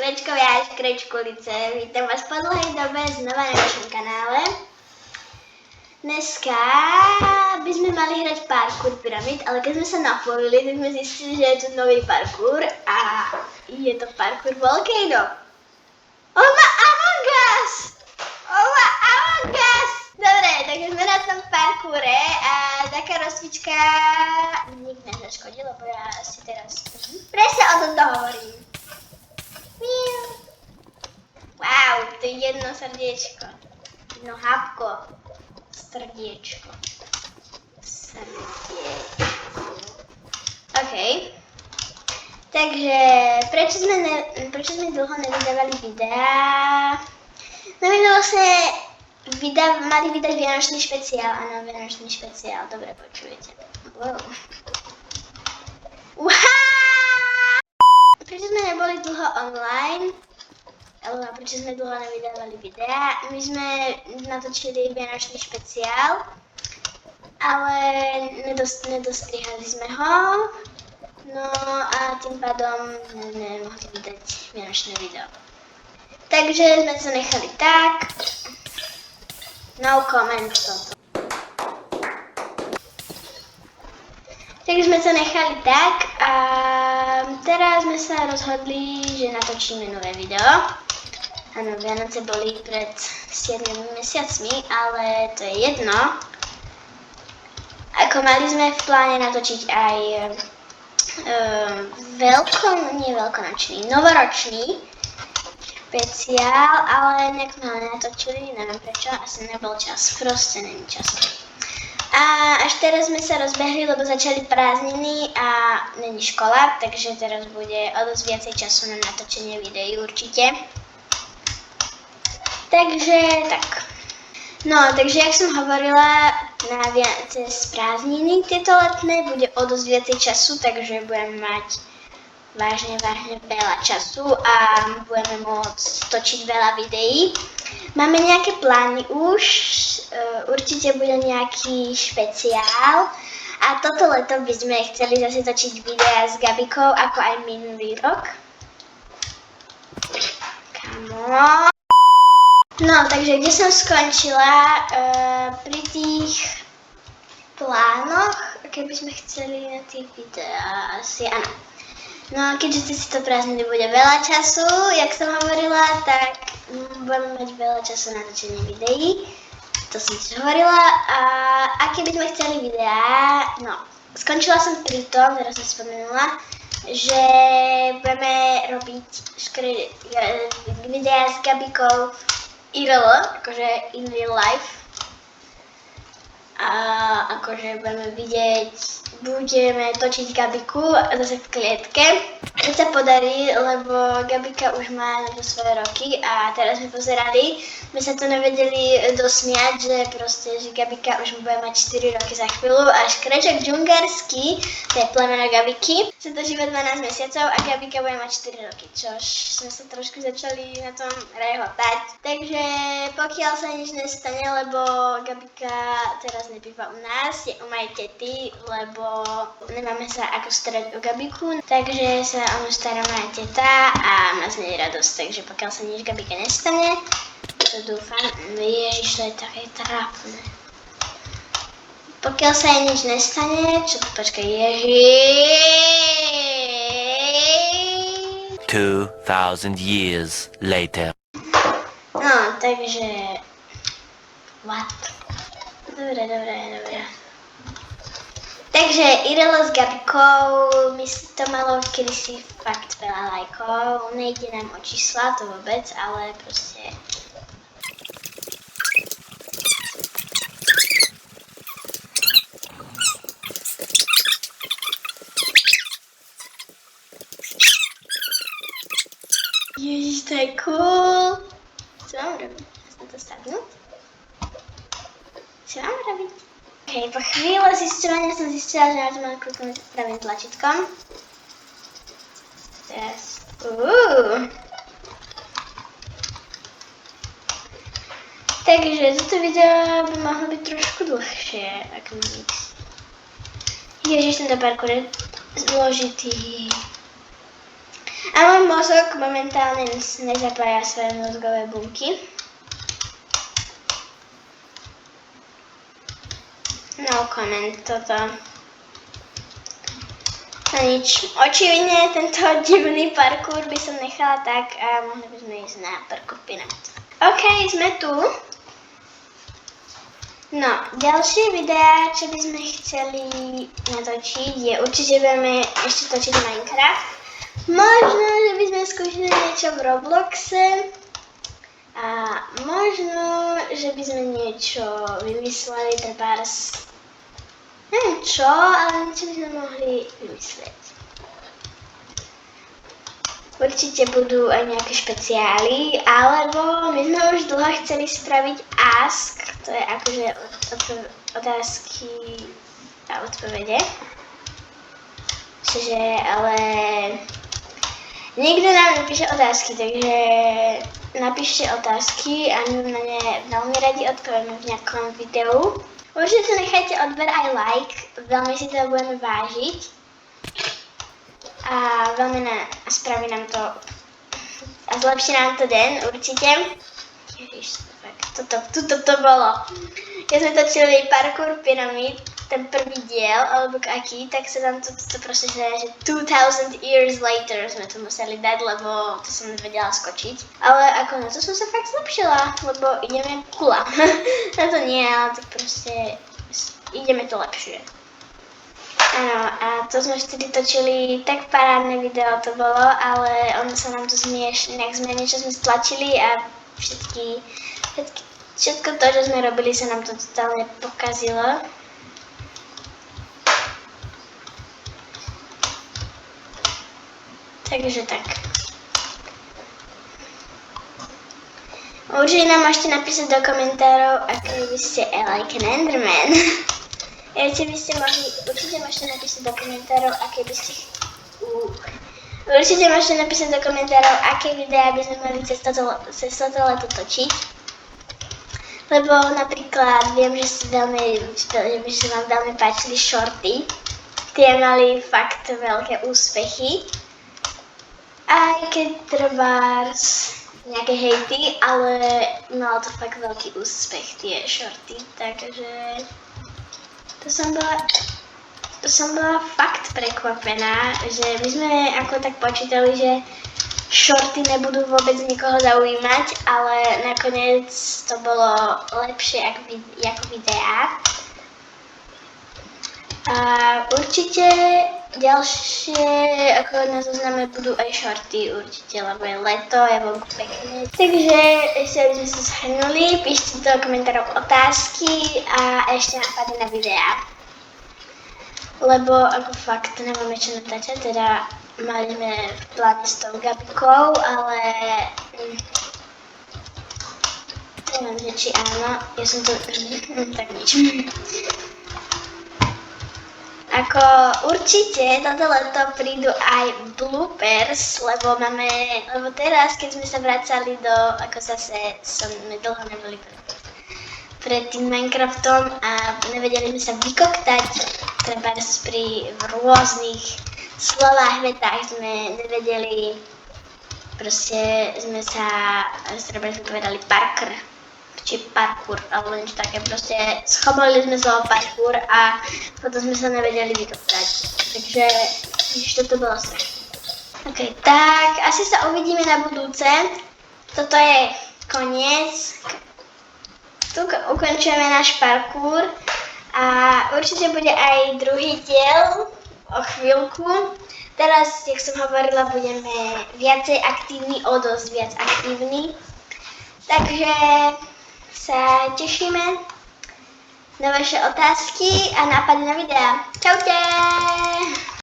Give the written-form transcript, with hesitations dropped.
škrečkovia a škrečkulice, vítam vás po dlhej dobe znova na našom kanále. Dneska by sme mali hrať parkour pyramid, ale keď sme sa napojili, tak sme zistili, že je tu nový parkour a je to parkour Volcano. On má Among Us! Dobre, takže sme na tom parkoure a taká rozcvička nik nezaškodí, lebo ja si teraz presne o tomto hovorím. Wow, to je jedno srdiečko, jedno hápko, srdiečko. OK. Takže, prečo sme dlho nevydávali videá? No my sme vlastne mali vydať vianočný špeciál, áno, vianočný špeciál, dobre počujete. Wow. Prečo sme neboli dlho online? Alebo prečo sme dlho nevydávali videá? My sme natočili vianočný špeciál, ale nedostrihali sme ho. No a tým pádom nemohli vydať vianočné video. Takže sme sa nechali tak. No comment toto. Takže sme sa nechali tak a teraz sme sa rozhodli, že natočíme nové video. Áno, Vianoce boli pred 7 mesiacmi, ale to je jedno. Ako mali sme v pláne natočiť aj novoročný špeciál, ale nejak sme ho nenatočili, neviem prečo, asi nebol čas, proste není čas. A až teraz sme sa rozbehli, lebo začali prázdniny a není škola, takže teraz bude o dosť viacej času na natočenie videí určite. Takže tak. No, takže jak som hovorila, cez prázdniny tieto letné bude o dosť viacej času, takže budeme mať vážne veľa času a budeme môcť točiť veľa videí. Máme nejaké plány už, určite bude nejaký špeciál a toto leto by sme chceli zase točiť videá s Gabikou, ako aj minulý rok. Kamo. No, takže kde som skončila? Pri tých plánoch, keby sme chceli na tie videá, asi áno. No, keďže si to prázdniny bude veľa času, jak som hovorila, tak budeme mať veľa času na točenie videí. To som si hovorila. A aké by sme chceli videá? No, skončila som pri tom, teraz som spomenula, že budeme robiť videá s Gabikou IRL, akože in real life. A akože budeme točiť Gabiku zase v klietke. Keď sa podarí, lebo Gabika už má na to svoje roky a teraz sme pozerali, my sa to nevedeli dosmiať, že proste, že Gabika už bude mať 4 roky za chvíľu a škrečok džungarský, to je plemeno Gabiky, sa to žíva 12 mesiacov a Gabika bude mať 4 roky, čož sme sa trošku začali na tom rehotať. Takže pokiaľ sa nič nestane, lebo Gabika teraz nebýva u nás, je u mojej tety, lebo nemáme sa ako starať o Gabiku, takže sa o ňu stará moja teta a má z nej radosť, takže pokiaľ sa nič Gabike nestane, to dúfam, ježiš, to je také trápne. Pokiaľ sa jej nič nestane, počkaj, ježiš. 2000 years later. No, takže what? Dobre. Takže IRL s Gabikou, to malo kedysi fakt veľa lajkov, nejde nám o čísla, to vôbec, ale proste... Ježiš, to je cool! Co mám robiť? Chcem to stavnúť? Co mám robiť? OK, po chvíle zisťovania som zistila, že na to mám kliknúť pravým tlačítkom. Teraz... Takže toto video by mohlo byť trošku dlhšie, ak mi myslí. Ježiš, tento parkour je zložitý. A môj mozog momentálne nezapája svoje mozgové bunky. No comment toto. No nič, očividne tento divný parkour by som nechala tak a mohli by sme ísť na parkour pyramid. OK, sme tu. No, ďalšie videá, čo by sme chceli natočiť, je určite budeme ešte točiť Minecraft. Možno, že by sme skúšali niečo v Robloxe. A možno, že by sme niečo vymysleli, trebárs. Neviem čo, ale niečo by sme mohli vymyslieť. Určite budú aj nejaké špeciály, alebo my sme už dlho chceli spraviť Ask, to je akože otázky a odpovede. Čiže, ale nikto nám nepíše otázky, takže napíšte otázky a my na ne veľmi radi odpovieme v nejakom videu. Určite nechajte odber aj like, veľmi si to budeme vážiť. A veľmi spraví nám to a zlepší nám to deň určite. Ježiš, toto to bolo. Keď sme točili parkour pyramid, ten prvý diel, alebo aký, tak sa nám to proste že 2000 years later sme to museli dať, lebo to som nevedela skočiť. Ale ako na to som sa fakt zlepšila, lebo ideme kula. Na to nie, ale tak proste ideme to lepšie. Áno, a to sme vtedy točili, tak parádne video to bolo, ale ono sa nám to nejak zmení, čo sme stlačili a všetko to, čo sme robili, sa nám to totálne pokazilo. Takže tak. Určite nám môžete napísať do komentárov, aké by ste like an Enderman. Určite môžete napísať do komentárov, aké by ste... Určite môžete napísať do komentárov, aké videá by sme mali cez toto leto točiť. Lebo napríklad viem, že sa vám veľmi páčili shorty. Tie mali fakt veľké úspechy. Aj keď trebárs nejaké hejty, ale malo to fakt veľký úspech tie shorty, takže... To som bola fakt prekvapená, že my sme ako tak počítali, že shorty nebudú vôbec nikoho zaujímať, ale nakoniec to bolo lepšie ako videá. A určite ďalšie ako na zozname budú aj shorty určite, lebo je leto, je vonku pekné. Takže ešte aby sme sa zhrnuli, píšte do komentárov otázky a ešte nápady na videá. Lebo ako fakt nemáme čo natáčať, teda mali sme v pláne s tou Gabikou, ale neviem, že či áno, ja som to, tak nič. Ako určite toto leto prídu aj bloopers, lebo teraz, keď sme sa vracali ako zase sme dlho neboli pred tým Minecraftom a nevedeli sme sa vykoktať, treba v rôznych slovách, vetách sme nevedeli, proste sme povedali parkour, či parkour, alebo niečo také, proste schomovali sme slovo parkour a potom sme sa nevedeli vykoktať. Takže toto bolo strašné. Ok, tak asi sa uvidíme na budúce. Toto je koniec. Tu ukončujeme náš parkour a určite bude aj druhý diel o chvíľku. Teraz, jak som hovorila, budeme viacej aktívni, o dosť viac aktívni. Takže sa tešíme na vaše otázky a nápady na videá. Čaute!